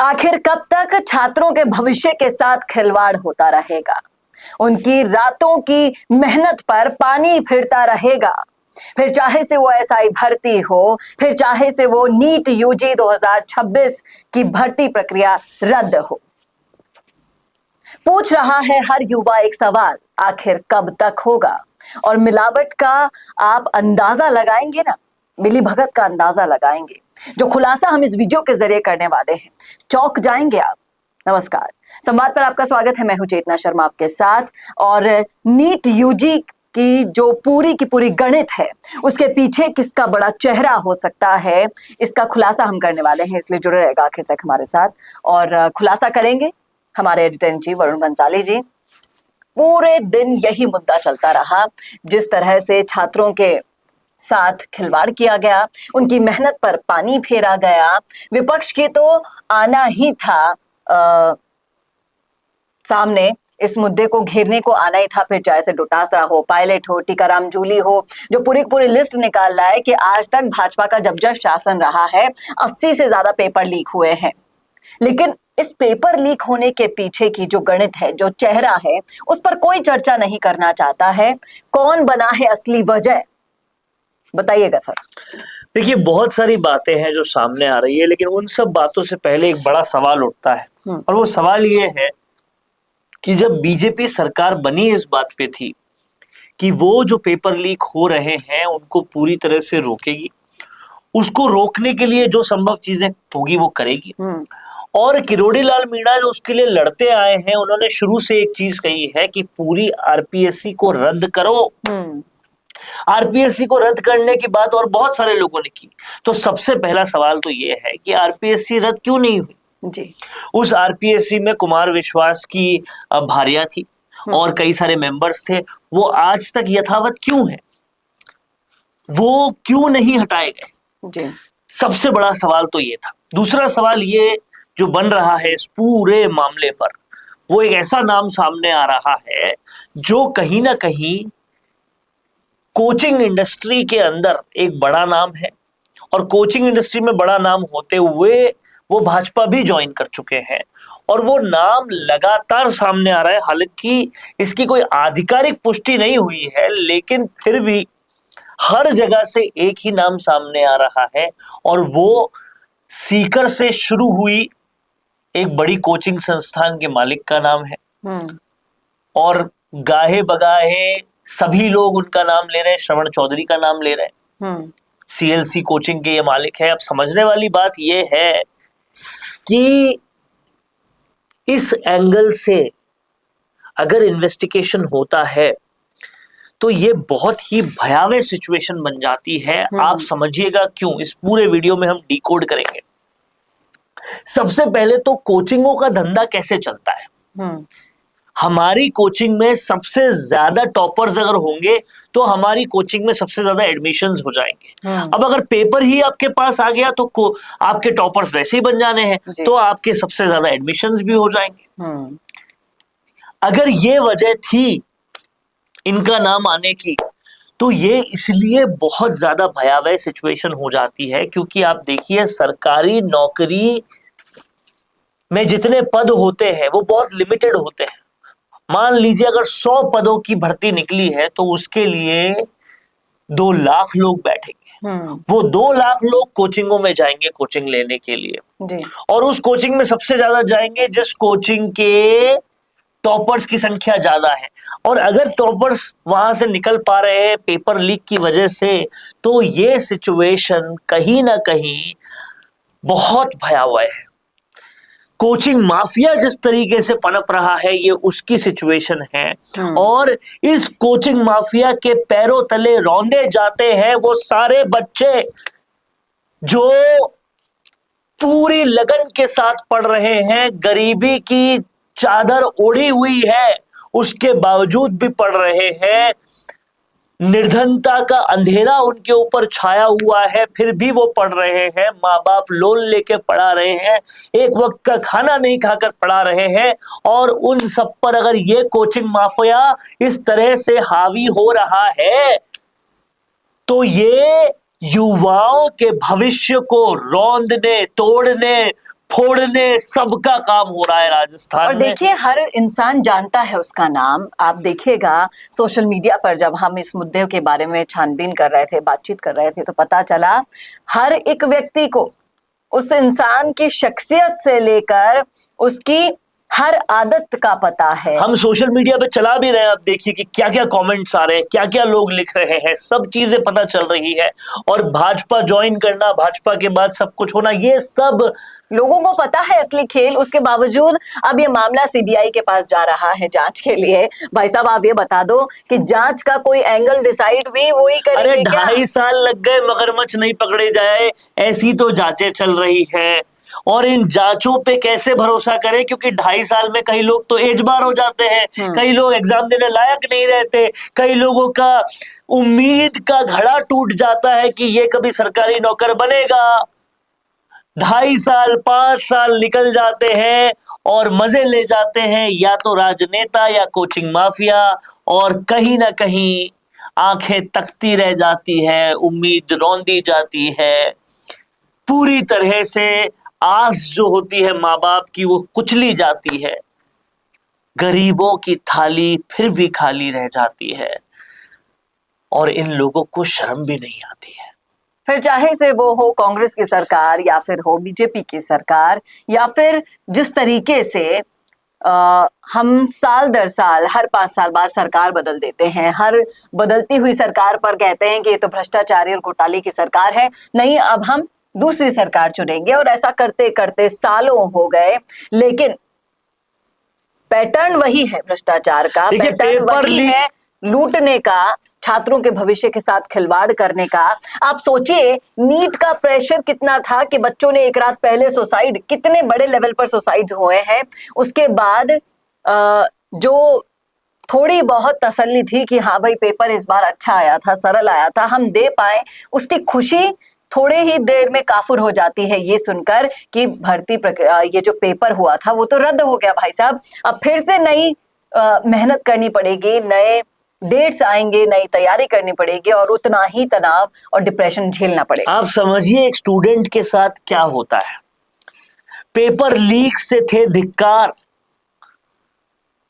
आखिर कब तक छात्रों के भविष्य के साथ खिलवाड़ होता रहेगा? उनकी रातों की मेहनत पर पानी फिरता रहेगा। फिर चाहे से वो एसआई भर्ती हो, फिर चाहे से वो नीट यूजी 2026 की भर्ती प्रक्रिया रद्द हो। पूछ रहा है हर युवा एक सवाल, आखिर कब तक होगा? और मिलावट का आप अंदाजा लगाएंगे ना, मिली भगत का अंदाजा लगाएंगे। जो खुलासा हम इस वीडियो के जरिए करने वाले हैं, चौंक जाएंगे आप। नमस्कार, संवाद पर आपका स्वागत है। मैं हूं चेतना शर्मा आपके साथ। और नीट यूजी की जो पूरी की पूरी गणित है, उसके पीछे किसका बड़ा चेहरा हो सकता है, इसका खुलासा हम करने वाले हैं। इसलिए जुड़े रहेगा आखिर तक हमारे साथ। और खुलासा करेंगे हमारे editor in chief Varun Bansali ji. पूरे दिन यही मुद्दा चलता रहा, जिस तरह से छात्रों के साथ खिलवाड़ किया गया, उनकी मेहनत पर पानी फेरा गया। विपक्ष की तो आना ही था सामने, इस मुद्दे को घेरने को आना ही था। फिर चाहे से डोटासरा हो, पायलट हो, टीकाराम जूली हो, जो पूरी पूरी लिस्ट निकाल रहा है कि आज तक भाजपा का जब शासन रहा है 80 से ज्यादा पेपर लीक हुए हैं। लेकिन इस पेपर लीक होने के पीछे की जो गणित है, जो चेहरा है, उस पर कोई चर्चा नहीं करना चाहता है। कौन बना है असली वजह, बताइएगा सर। देखिए, बहुत सारी बातें हैं जो सामने आ रही है, लेकिन उन सब बातों से पहले एक बड़ा सवाल उठता है। और वो सवाल ये है कि जब बीजेपी सरकार बनी इस बात पे थी कि वो जो पेपर लीक हो रहे हैं उनको पूरी तरह से रोकेगी, उसको रोकने के लिए जो संभव चीजें होगी वो करेगी। और किरोड़ी लाल मीणा जो उसके लिए लड़ते आए हैं, उन्होंने शुरू से एक चीज कही है कि पूरी आरपीएससी को रद्द करो। आरपीएससी को रद्द करने की बात और बहुत सारे लोगों ने की। तो सबसे पहला सवाल तो ये है कि आरपीएससी रद्द क्यों नहीं हुई जी? उस आरपीएससी में कुमार विश्वास की भारिया थी और कई सारे मेंबर्स थे। वो आज तक यथावत क्यों है? वो क्यों नहीं हटाए गए जी? सबसे बड़ा सवाल तो ये था। दूसरा सवाल ये जो बन रहा है इस पूरे मामले पर, वो एक ऐसा नाम सामने आ रहा है जो कहीं ना कहीं कोचिंग इंडस्ट्री के अंदर एक बड़ा नाम है। और कोचिंग इंडस्ट्री में बड़ा नाम होते हुए वो भाजपा भी ज्वाइन कर चुके हैं और वो नाम लगातार सामने आ रहा है। हालांकि इसकी कोई आधिकारिक पुष्टि नहीं हुई है, लेकिन फिर भी हर जगह से एक ही नाम सामने आ रहा है और वो सीकर से शुरू हुई एक बड़ी कोचिंग संस्थान के मालिक का नाम है। और गाहे बगाहे सभी लोग उनका नाम ले रहे हैं, श्रवण चौधरी का नाम ले रहे हैं। सीएलसी कोचिंग के ये मालिक है। अब समझने वाली बात ये है कि इस एंगल से अगर इन्वेस्टिगेशन होता है तो ये बहुत ही भयावह सिचुएशन बन जाती है। आप समझिएगा क्यों, इस पूरे वीडियो में हम डिकोड करेंगे। सबसे पहले तो कोचिंगों का धंधा कैसे चलता है। हमारी कोचिंग में सबसे ज्यादा टॉपर्स अगर होंगे तो हमारी कोचिंग में सबसे ज्यादा एडमिशंस हो जाएंगे। अब अगर पेपर ही आपके पास आ गया तो आपके टॉपर्स वैसे ही बन जाने हैं, तो आपके सबसे ज्यादा एडमिशंस भी हो जाएंगे। अगर ये वजह थी इनका नाम आने की, तो ये इसलिए बहुत ज्यादा भयावह सिचुएशन हो जाती है क्योंकि आप देखिए, सरकारी नौकरी में जितने पद होते हैं वो बहुत लिमिटेड होते हैं। मान लीजिए अगर 100 पदों की भर्ती निकली है तो उसके लिए 2 लाख लोग बैठेंगे। वो 2 लाख लोग कोचिंगों में जाएंगे कोचिंग लेने के लिए जी। और उस कोचिंग में सबसे ज्यादा जाएंगे जिस कोचिंग के टॉपर्स की संख्या ज्यादा है। और अगर टॉपर्स वहां से निकल पा रहे हैं पेपर लीक की वजह से, तो ये सिचुएशन कहीं ना कहीं बहुत भयावह है। कोचिंग माफिया जिस तरीके से पनप रहा है, ये उसकी सिचुएशन है। और इस कोचिंग माफिया के पैरों तले रौंदे जाते हैं वो सारे बच्चे जो पूरी लगन के साथ पढ़ रहे हैं, गरीबी की चादर ओढ़ी हुई है उसके बावजूद भी पढ़ रहे हैं, निर्धनता का अंधेरा उनके ऊपर छाया हुआ है फिर भी वो पढ़ रहे हैं, माँ बाप लोन लेके पढ़ा रहे हैं, एक वक्त का खाना नहीं खाकर पढ़ा रहे हैं। और उन सब पर अगर ये कोचिंग माफिया इस तरह से हावी हो रहा है तो ये युवाओं के भविष्य को रौंदने, तोड़ने, फोड़ने सबका काम हो रहा है राजस्थान और में। देखिए हर इंसान जानता है उसका नाम। आप देखिएगा सोशल मीडिया पर जब हम इस मुद्दे के बारे में छानबीन कर रहे थे, बातचीत कर रहे थे, तो पता चला हर एक व्यक्ति को उस इंसान की शख्सियत से लेकर उसकी हर आदत का पता है। हम सोशल मीडिया पे चला भी रहे हैं, अब देखिए कि क्या क्या कमेंट्स आ रहे हैं, क्या क्या लोग लिख रहे हैं, सब चीजें पता चल रही है। और भाजपा ज्वाइन करना, भाजपा के बाद सब कुछ होना, ये सब लोगों को पता है असली खेल। उसके बावजूद अब ये मामला सीबीआई के पास जा रहा है जांच के लिए। भाई साहब आप ये बता दो कि जांच का कोई एंगल डिसाइड भी वही अरे करेंगे क्या? 2.5 साल लग गए मगरमच्छ नहीं पकड़े जाए, ऐसी तो जांचें चल रही है। और इन जांचों पे कैसे भरोसा करें, क्योंकि 2.5 साल में कई लोग तो एज बार हो जाते हैं, कई लोग एग्जाम देने लायक नहीं रहते, कई लोगों का उम्मीद का घड़ा टूट जाता है कि ये कभी सरकारी नौकर बनेगा। 2.5 साल 5 साल निकल जाते हैं और मजे ले जाते हैं या तो राजनेता या कोचिंग माफिया, और कहीं ना कहीं आंखें तकती रह जाती है, उम्मीद रौंदी जाती है, पूरी तरह से आस जो होती है माँ बाप की वो कुचली जाती है, गरीबों की थाली फिर भी खाली रह जाती है, और इन लोगों को शर्म भी नहीं आती है। फिर चाहे से वो हो कांग्रेस की सरकार या फिर हो बीजेपी की सरकार, या फिर जिस तरीके से हम साल दर साल हर 5 साल बाद सरकार बदल देते हैं, हर बदलती हुई सरकार पर कहते हैं कि ये तो भ्रष्टाचारी और घोटाले की सरकार है, नहीं अब हम दूसरी सरकार चुनेंगे, और ऐसा करते करते सालों हो गए, लेकिन पैटर्न वही है भ्रष्टाचार का, देखिए, पैटर्न पेपर वही लीक है लूटने का, छात्रों के भविष्य के साथ खिलवाड़ करने का। आप सोचिए नीट का प्रेशर कितना था कि बच्चों ने एक रात पहले सुसाइड, कितने बड़े लेवल पर सुसाइड हुए हैं। उसके बाद जो थोड़ी बहुत तसल्ली थी कि हाँ भाई पेपर इस बार अच्छा आया था, सरल आया था, हम दे पाए, उसकी खुशी थोड़े ही देर में काफुर हो जाती है ये सुनकर कि भर्ती प्रक्रिया, ये जो पेपर हुआ था वो तो रद्द हो गया भाई साहब। अब फिर से नई मेहनत करनी पड़ेगी, नए डेट्स आएंगे, नई तैयारी करनी पड़ेगी, और उतना ही तनाव और डिप्रेशन झेलना पड़ेगा। आप समझिए एक स्टूडेंट के साथ क्या होता है। पेपर लीक से थे धिक्कार,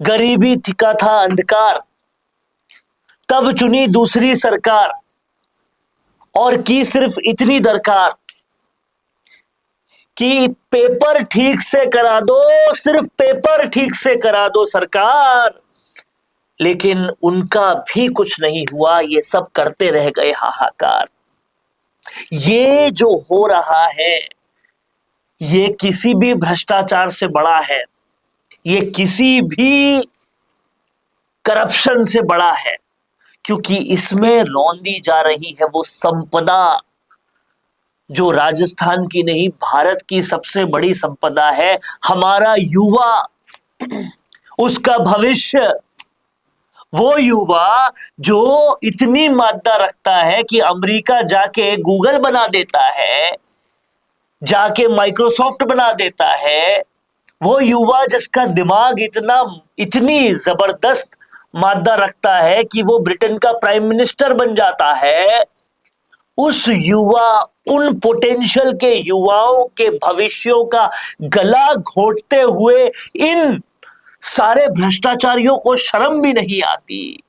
गरीबी का था अंधकार, तब चुनी दूसरी सरकार और की सिर्फ इतनी दरकार कि पेपर ठीक से करा दो, सिर्फ पेपर ठीक से करा दो सरकार। लेकिन उनका भी कुछ नहीं हुआ, ये सब करते रह गए हाहाकार। ये जो हो रहा है ये किसी भी भ्रष्टाचार से बड़ा है, ये किसी भी करप्शन से बड़ा है, क्योंकि इसमें रौंदी जा रही है वो संपदा जो राजस्थान की नहीं भारत की सबसे बड़ी संपदा है, हमारा युवा, उसका भविष्य। वो युवा जो इतनी मादा रखता है कि अमेरिका जाके गूगल बना देता है, जाके माइक्रोसॉफ्ट बना देता है, वो युवा जिसका दिमाग इतनी जबरदस्त मादा रखता है कि वो ब्रिटेन का प्राइम मिनिस्टर बन जाता है, उस युवा, उन पोटेंशियल के युवाओं के भविष्यों का गला घोटते हुए इन सारे भ्रष्टाचारियों को शर्म भी नहीं आती,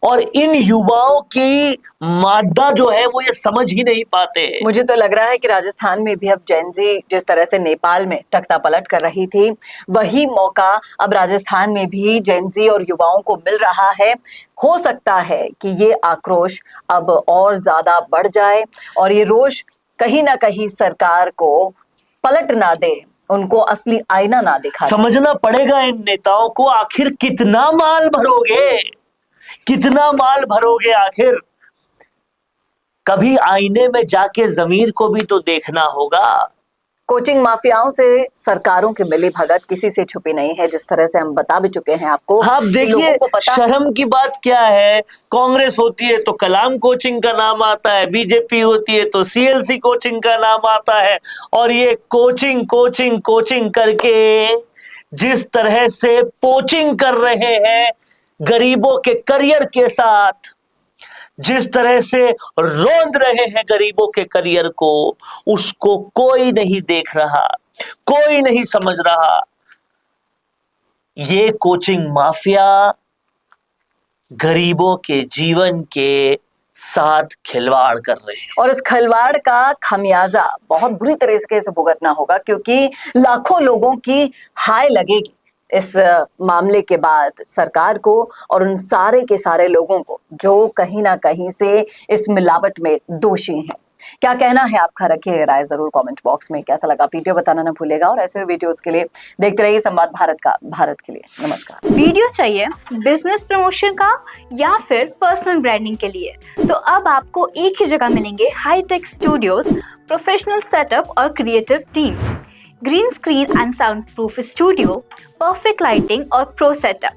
और इन युवाओं की मादा जो है वो ये समझ ही नहीं पाते। मुझे तो लग रहा है कि राजस्थान में भी अब जेनजी जिस तरह से नेपाल में तख्ता पलट कर रही थी, वही मौका अब राजस्थान में भी जेनजी और युवाओं को मिल रहा है। हो सकता है कि ये आक्रोश अब और ज्यादा बढ़ जाए और ये रोष कहीं ना कहीं सरकार को पलट ना दे, उनको असली आईना ना दिखा। समझना पड़ेगा इन नेताओं को, आखिर कितना माल भरोगे, कितना माल भरोगे आखिर। कभी आईने में जाके जमीर को भी तो देखना होगा। कोचिंग माफियाओं से सरकारों की मिली भगत किसी से छुपी नहीं है, जिस तरह से हम बता भी चुके हैं आपको। आप देखिए शर्म की बात क्या है, कांग्रेस होती है तो कलाम कोचिंग का नाम आता है, बीजेपी होती है तो सीएलसी कोचिंग का नाम आता है, और ये कोचिंग कोचिंग कोचिंग करके जिस तरह से पोचिंग कर रहे हैं गरीबों के करियर के साथ, जिस तरह से रौंद रहे हैं गरीबों के करियर को, उसको कोई नहीं देख रहा। कोई नहीं समझ रहा ये कोचिंग माफिया गरीबों के जीवन के साथ खिलवाड़ कर रहे हैं। और इस खिलवाड़ का खमियाजा बहुत बुरी तरीके से भुगतना होगा, क्योंकि लाखों लोगों की हाय लगेगी इस मामले के बाद सरकार को और उन सारे के सारे लोगों को जो कहीं ना कहीं से इस मिलावट में दोषी हैं। क्या कहना है आपका, रखिए राय जरूर कमेंट बॉक्स में। कैसा लगा वीडियो बताना ना भूलेगा, और ऐसे वीडियोस के लिए देखते रहिए संवाद भारत का, भारत के लिए। नमस्कार। वीडियो चाहिए बिजनेस प्रमोशन का या फिर पर्सनल ब्रांडिंग के लिए, तो अब आपको एक ही जगह मिलेंगे हाईटेक स्टूडियोज, प्रोफेशनल सेटअप और creative team, green screen and soundproof studio, perfect lighting और pro setup,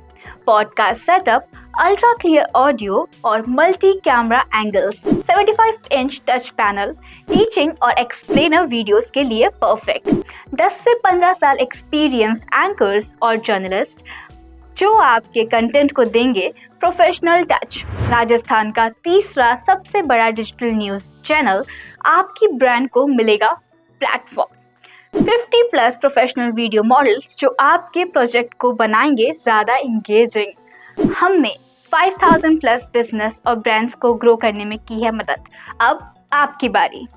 podcast setup, ultra clear audio और multi camera angles, 75 inch touch panel, teaching और एक्सप्लेनर वीडियोस के लिए परफेक्ट, 10 से 15 साल experienced anchors और journalist जो आपके कंटेंट को देंगे प्रोफेशनल टच। राजस्थान का तीसरा सबसे बड़ा डिजिटल न्यूज़ चैनल आपकी ब्रांड को मिलेगा प्लेटफॉर्म। 50+ प्रोफेशनल वीडियो मॉडल्स जो आपके प्रोजेक्ट को बनाएंगे ज़्यादा इंगेजिंग। हमने 5000+ बिजनेस और ब्रांड्स को ग्रो करने में की है मदद। अब आपकी बारी।